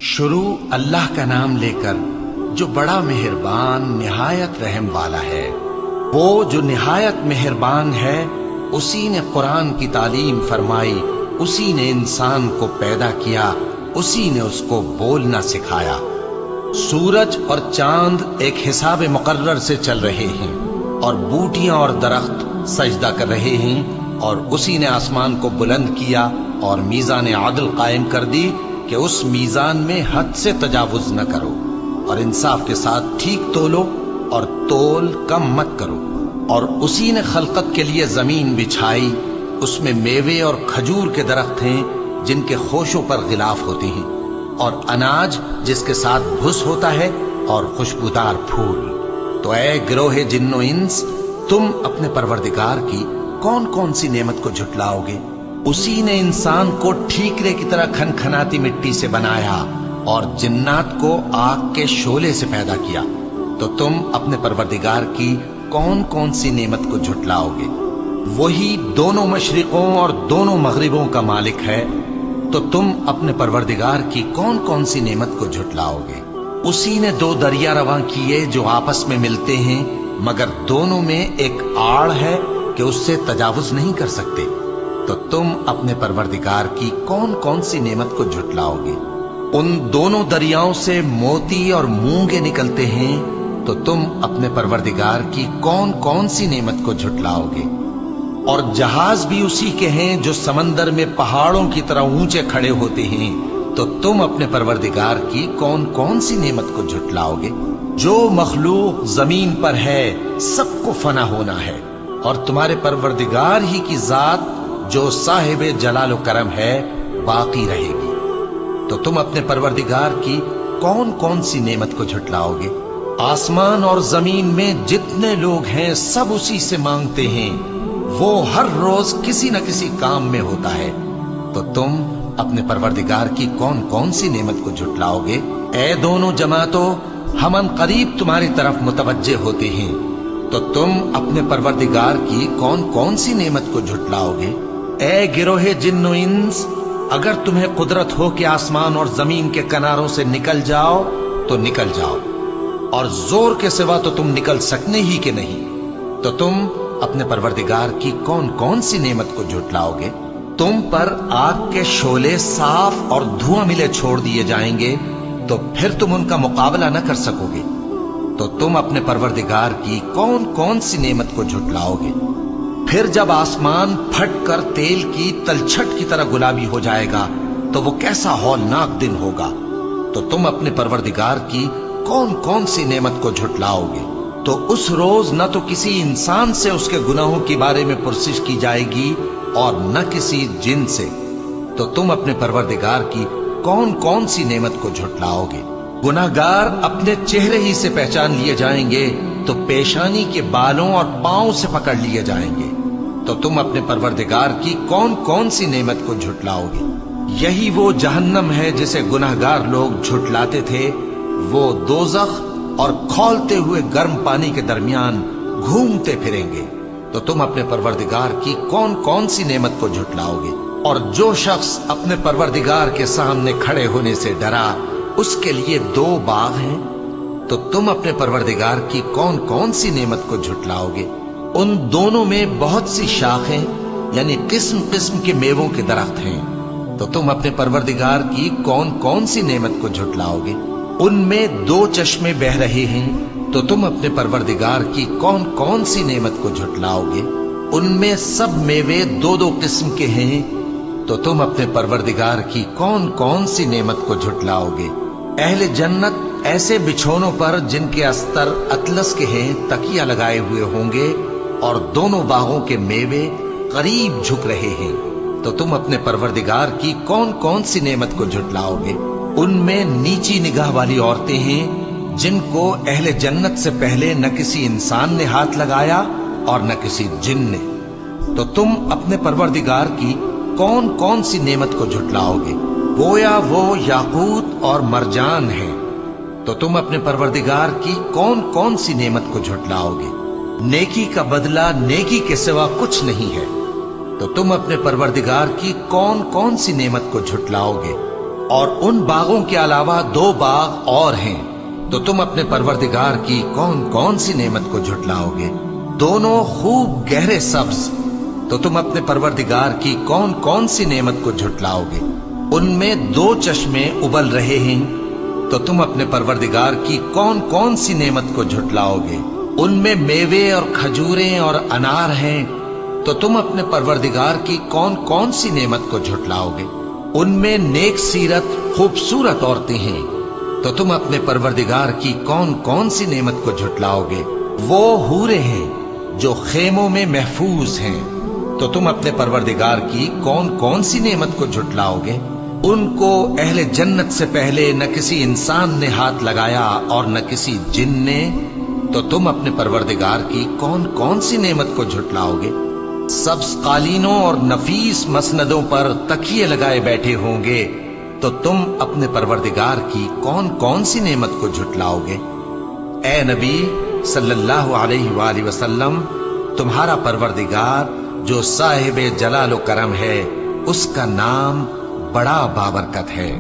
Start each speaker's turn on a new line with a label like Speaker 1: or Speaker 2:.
Speaker 1: शुरू अल्लाह का नाम लेकर जो बड़ा मेहरबान निहायत रहम वाला है। वो जो निहायत मेहरबान है, उसी ने कुरान की तालीम फरमाई, उसी ने इंसान को पैदा किया, उसी ने उसको बोलना सिखाया। सूरज और चांद एक हिसाब मुकर्रर से चल रहे हैं और बूटियां और दरख्त सजदा कर रहे हैं, और उसी ने आसमान को बुलंद किया और मीज़ान आदल कायम कर दी कि उस मीज़ान में हद से तजावुज न करो, और इंसाफ के साथ ठीक तोलो और तोल कम मत करो। और उसी ने खलकत के लिए जमीन बिछाई, उसमें मेवे और खजूर के दरख्त हैं जिनके खोशों पर गिलाफ होते हैं, और अनाज जिसके साथ भुस होता है, और खुशबूदार फूल। तो ऐ गिरोहे जिन्नो इंस, तुम अपने परवरदिगार की कौन कौन सी नेमत को झुटलाओगे? उसी ने इंसान को ठीकरे की तरह खनखनाती मिट्टी से बनाया और जिन्नात को आग के शोले से पैदा किया। तो तुम अपने परवरदिगार की कौन कौन सी नेमत को झुटलाओगे? वही दोनों मशरिकों और दोनों मगरिबों का मालिक है। तो तुम अपने परवरदिगार की कौन कौन सी नेमत को झुटलाओगे? उसी ने दो दरिया रवां किए जो आपस में मिलते हैं, मगर दोनों में एक आड़ है कि उससे तजावुज नहीं कर सकते। तो तुम अपने परवरदिगार की कौन कौन सी नेमत को झुटलाओगे? उन दोनों दरियाओं से मोती और मूंगे निकलते हैं, तो तुम अपने परवरदिगार की कौन कौन सी नेमत को झुटलाओगे? और जहाज भी उसी के हैं जो समंदर में पहाड़ों की तरह ऊंचे खड़े होते हैं। तो तुम अपने परवरदिगार की कौन कौन सी नेमत को झुटलाओगे? जो मखलूक जमीन पर है सबको फना होना है, और तुम्हारे परवरदिगार ही की जात जो साहिब जलाल करम है बाकी रहेगी। तो तुम अपने परवरदिगार की कौन कौन सी नेमत को झुटलाओगे? आसमान और जमीन में जितने लोग हैं सब उसी से मांगते हैं, वो हर रोज किसी न किसी काम में होता है। तो तुम अपने परवरदिगार की कौन कौन सी नेमत को झुटलाओगे? ऐ दोनों जमातों, हम अन करीब तुम्हारी तरफ मुतवज्जे होते हैं। तो तुम अपने परवरदिगार की कौन कौन सी नेमत को झुटलाओगे? ऐ गिरोहे जिन्नो इंस, अगर तुम्हें कुदरत हो कि आसमान और जमीन के किनारों से निकल जाओ तो निकल जाओ, और जोर के सिवा तो तुम निकल सकने ही के नहीं। तो तुम अपने परवरदिगार की कौन कौन सी नेमत को झुटलाओगे? तुम पर आग के शोले साफ और धुआं मिले छोड़ दिए जाएंगे, तो फिर तुम उनका मुकाबला न कर सकोगे। तो तुम अपने परवरदिगार की कौन कौन सी नेमत को झुटलाओगे? फिर जब आसमान फटकर तेल की तलछट की तरह गुलाबी हो जाएगा, तो वो कैसा हौलनाक दिन होगा। तो तुम अपने परवरदिगार की कौन कौन सी नेमत को झुटलाओगे? तो उस रोज न तो किसी इंसान से उसके गुनाहों के बारे में पुरसिश की जाएगी और न किसी जिन से। तो तुम अपने परवरदिगार की कौन कौन सी नेमत को झुटलाओगे? गुनाहगार अपने चेहरे ही से पहचान लिए जाएंगे, तो पेशानी के बालों और पांव से पकड़ लिए जाएंगे। तो तुम अपने परवरदिगार की कौन कौन सी नेमत को झुटलाओगे? यही वो जहन्नम है जिसे गुनाहगार लोग झुटलाते थे। वो दोजख और खौलते हुए गर्म पानी के दरमियान घूमते फिरेंगे। तो तुम अपने परवरदिगार की कौन कौन सी नेमत को झुटलाओगे? और जो शख्स अपने परवरदिगार के सामने खड़े होने से डरा, उसके लिए दो बाग हैं। तो तुम अपने परवरदिगार की कौन कौन सी नेमत को झुटलाओगे? उन दोनों में बहुत सी शाखें यानी किस्म किस्म के मेवों के दरख्त हैं। तो तुम अपने परवरदिगार की कौन कौन सी नेमत को झुटलाओगे? उनमें दो चश्मे बह रहे हैं। तो तुम अपने परवरदिगार की कौन कौन सी नेमत को झुटलाओगे? उनमें सब मेवे दो दो किस्म के हैं। तो तुम अपने परवरदिगार की कौन कौन सी नेमत को झुटलाओगे? अहले जन्नत ऐसे बिछौनों पर जिनके अस्तर अतलस के हैं तकिया लगाए हुए होंगे, और दोनों बागों के मेवे करीब झुक रहे हैं। तो तुम अपने परवरदिगार की कौन कौन सी नेमत को झुटलाओगे? उनमें नीची निगाह वाली औरतें हैं जिनको अहले जन्नत से पहले न किसी इंसान ने हाथ लगाया और न किसी जिन ने। तो तुम अपने परवरदिगार की कौन कौन सी नेमत को झुटलाओगे? गोया वो याकूत और मरजान है। तो तुम अपने परवरदिगार की कौन कौन सी नेमत को झुटलाओगे? नेकी का बदला नेकी के सिवा कुछ नहीं है। तो तुम अपने परवरदिगार की कौन कौन सी नेमत को झुटलाओगे? اور ان باغوں کے علاوہ 2 باغ اور ہیں، تو تم اپنے پروردگار کی کون کون سی نعمت کو جھٹلاؤ گے؟ دونوں خوب گہرے سبز، تو تم اپنے پروردگار کی کون کون سی نعمت کو جھٹلاؤ گے؟ ان میں 2 چشمے ابل رہے ہیں، تو تم اپنے پروردگار کی کون کون سی نعمت کو جھٹلاؤ گے؟ ان میں میوے اور کھجوریں اور انار ہیں، تو تم اپنے پروردگار کی کون کون سی نعمت کو جھٹلاؤ گے؟ ان میں نیک سیرت خوبصورت عورتیں ہیں، تو تم اپنے پروردگار کی کون کون سی نعمت کو جھٹلاؤ گے؟ وہ حوریں ہیں جو خیموں میں محفوظ ہیں، تو تم اپنے پروردگار کی کون کون سی نعمت کو جھٹلاؤ گے؟ ان کو اہل جنت سے پہلے نہ کسی انسان نے ہاتھ لگایا اور نہ کسی جن نے، تو تم اپنے پروردگار کی کون کون سی نعمت کو جھٹلاؤ گے؟ سبز قالینوں اور نفیس مسندوں پر تکیے لگائے بیٹھے ہوں گے، تو تم اپنے پروردگار کی کون کون سی نعمت کو جھٹلاؤ گے؟ اے نبی صلی اللہ علیہ وآلہ وسلم، تمہارا پروردگار جو صاحب جلال و کرم ہے، اس کا نام بڑا بابرکت ہے۔